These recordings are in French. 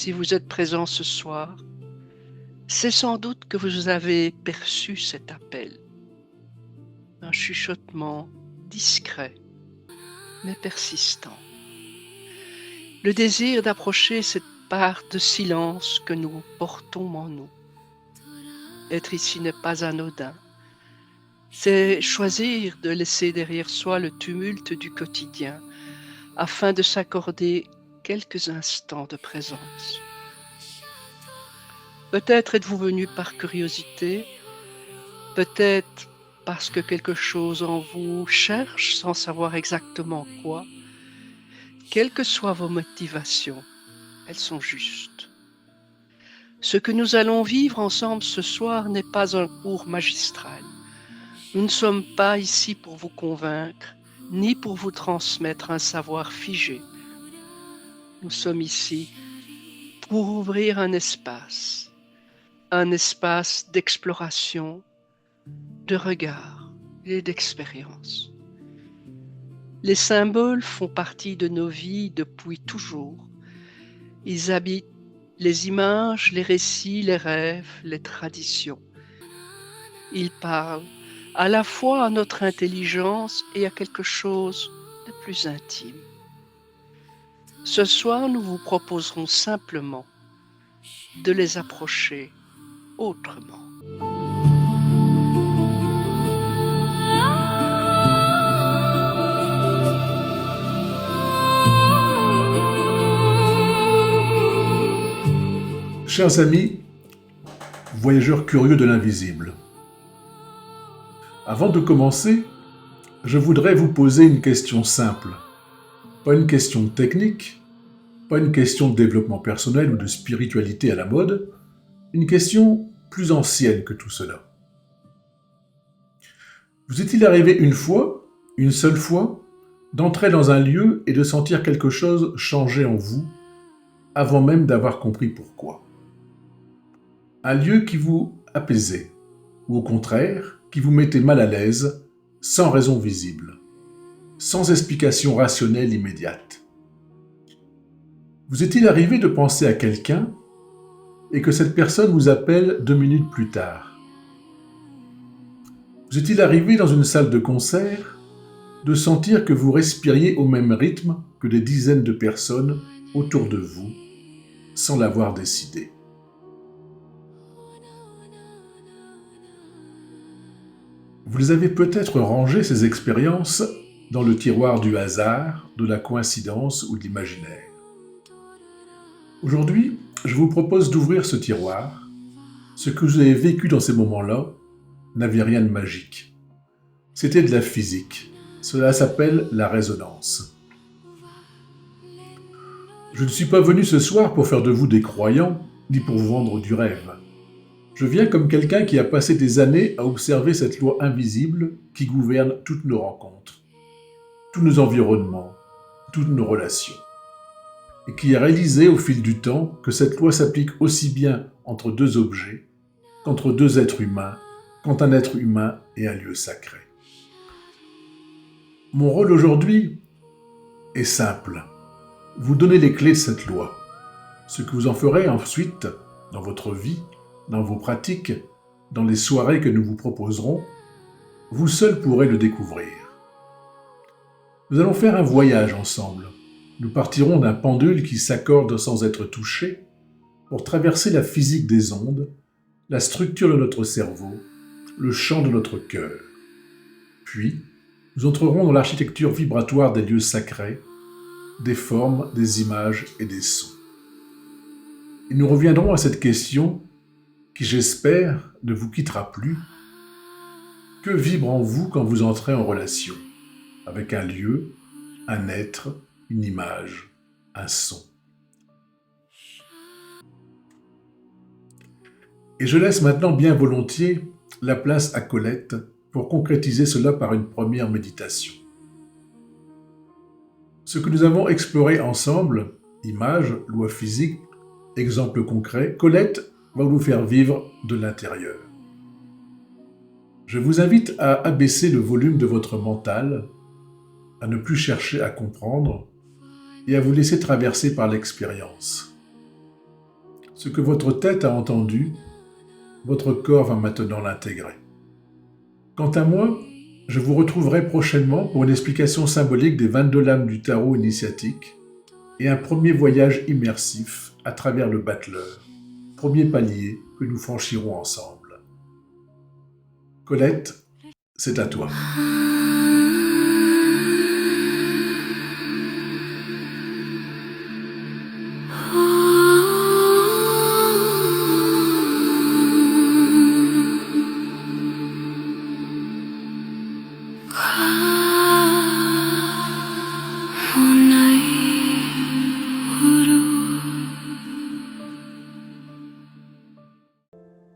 Si vous êtes présent ce soir, c'est sans doute que vous avez perçu cet appel, un chuchotement discret mais persistant. Le désir d'approcher cette part de silence que nous portons en nous. Être ici n'est pas anodin. C'est choisir de laisser derrière soi le tumulte du quotidien afin de s'accorder quelques instants de présence. Peut-être êtes-vous venu par curiosité, peut-être parce que quelque chose en vous cherche sans savoir exactement quoi. Quelles que soient vos motivations, elles sont justes. Ce que nous allons vivre ensemble ce soir n'est pas un cours magistral. Nous ne sommes pas ici pour vous convaincre, ni pour vous transmettre un savoir figé. Nous sommes ici pour ouvrir un espace d'exploration, de regard et d'expérience. Les symboles font partie de nos vies depuis toujours. Ils habitent les images, les récits, les rêves, les traditions. Ils parlent à la fois à notre intelligence et à quelque chose de plus intime. Ce soir, nous vous proposerons simplement de les approcher autrement. Chers amis, voyageurs curieux de l'invisible, avant de commencer, je voudrais vous poser une question simple. Pas une question technique, pas une question de développement personnel ou de spiritualité à la mode, une question plus ancienne que tout cela. Vous est-il arrivé une fois, une seule fois, d'entrer dans un lieu et de sentir quelque chose changer en vous, avant même d'avoir compris pourquoi ? Un lieu qui vous apaisait, ou au contraire, qui vous mettait mal à l'aise, sans raison visible, sans explication rationnelle immédiate. Vous est-il arrivé de penser à quelqu'un et que cette personne vous appelle 2 minutes plus tard? Vous est-il arrivé dans une salle de concert de sentir que vous respiriez au même rythme que des dizaines de personnes autour de vous, sans l'avoir décidé? Vous avez peut-être rangé ces expériences dans le tiroir du hasard, de la coïncidence ou de l'imaginaire. Aujourd'hui, je vous propose d'ouvrir ce tiroir. Ce que vous avez vécu dans ces moments-là n'avait rien de magique. C'était de la physique. Cela s'appelle la résonance. Je ne suis pas venu ce soir pour faire de vous des croyants, ni pour vous vendre du rêve. Je viens comme quelqu'un qui a passé des années à observer cette loi invisible qui gouverne toutes nos rencontres, tous nos environnements, toutes nos relations, et qui a réalisé au fil du temps que cette loi s'applique aussi bien entre deux objets qu'entre deux êtres humains, quand un être humain est un lieu sacré. Mon rôle aujourd'hui est simple. Vous donner les clés de cette loi. Ce que vous en ferez ensuite dans votre vie, dans vos pratiques, dans les soirées que nous vous proposerons, vous seul pourrez le découvrir. Nous allons faire un voyage ensemble. Nous partirons d'un pendule qui s'accorde sans être touché pour traverser la physique des ondes, la structure de notre cerveau, le chant de notre cœur. Puis, nous entrerons dans l'architecture vibratoire des lieux sacrés, des formes, des images et des sons. Et nous reviendrons à cette question qui, j'espère, ne vous quittera plus. Que vibre en vous quand vous entrez en relation avec un lieu, un être, une image, un son? Et je laisse maintenant bien volontiers la place à Colette pour concrétiser cela par une première méditation. Ce que nous avons exploré ensemble, images, lois physiques, exemples concrets, Colette va vous faire vivre de l'intérieur. Je vous invite à abaisser le volume de votre mental, à ne plus chercher à comprendre et à vous laisser traverser par l'expérience. Ce que votre tête a entendu, votre corps va maintenant l'intégrer. Quant à moi, je vous retrouverai prochainement pour une explication symbolique des 22 lames du tarot initiatique et un premier voyage immersif à travers le battleur, premier palier que nous franchirons ensemble. Colette, c'est à toi.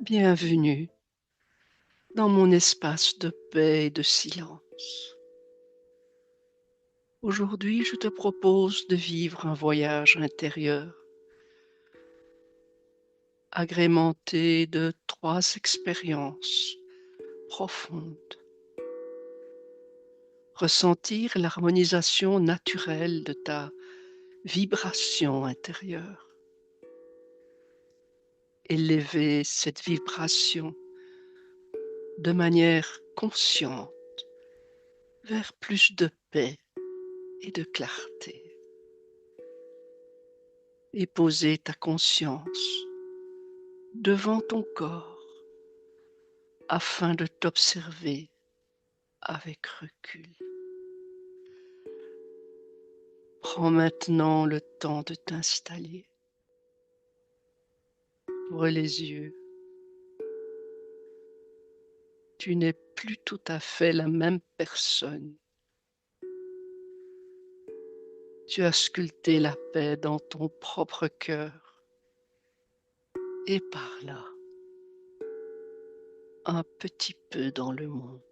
Bienvenue dans mon espace de paix et de silence. Aujourd'hui, je te propose de vivre un voyage intérieur, agrémenté de 3 expériences profondes. Ressentir l'harmonisation naturelle de ta vibration intérieure. Élever cette vibration de manière consciente vers plus de paix et de clarté. Et poser ta conscience devant ton corps afin de t'observer avec recul. Prends maintenant le temps de t'installer. Ouvre les yeux. Tu n'es plus tout à fait la même personne. Tu as sculpté la paix dans ton propre cœur et par là, un petit peu dans le monde.